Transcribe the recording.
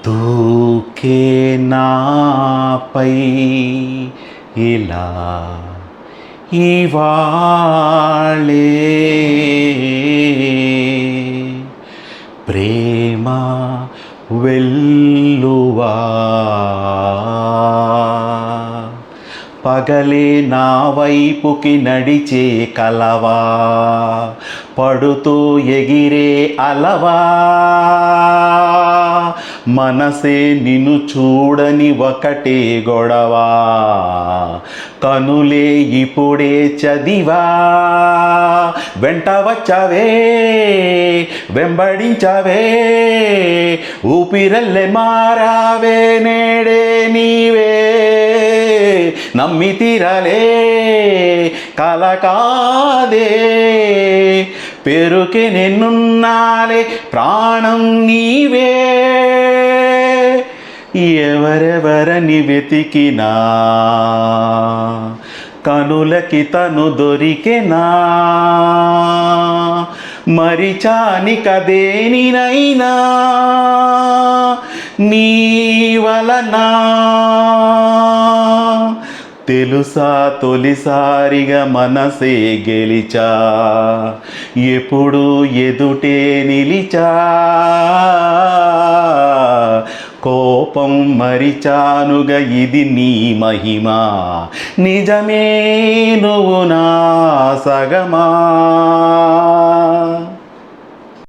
దూకే నాపై ఇలా ఇవాళే ప్రేమ వెల్లువా పగలే నా వైపుకి నడిచే కలవా పడుతూ ఎగిరే అలవా మనసే నిన్ను చూడని ఒకటే గొడవా కనులే ఇప్పుడే చదివా వెంట వచ్చావే వెంబడించావే ఊపిరల్లె మారావే నేడే నీవే నమ్మి తీరాలే కల కాదే పెరుకే నిన్నున్నాలే ప్రాణం నీవే ఎవరెవరని వెతికినా కనులకి తను దొరికెనా మరిచాని కదేనినైనా నీ వలనా తెలుసా తొలిసారిగా మనసే గెలిచా ఎప్పుడు ఎదుటే నిలిచా కోపం మరిచానుగా ఇది నీ మహిమా నిజమే నువ్వు నా సగమా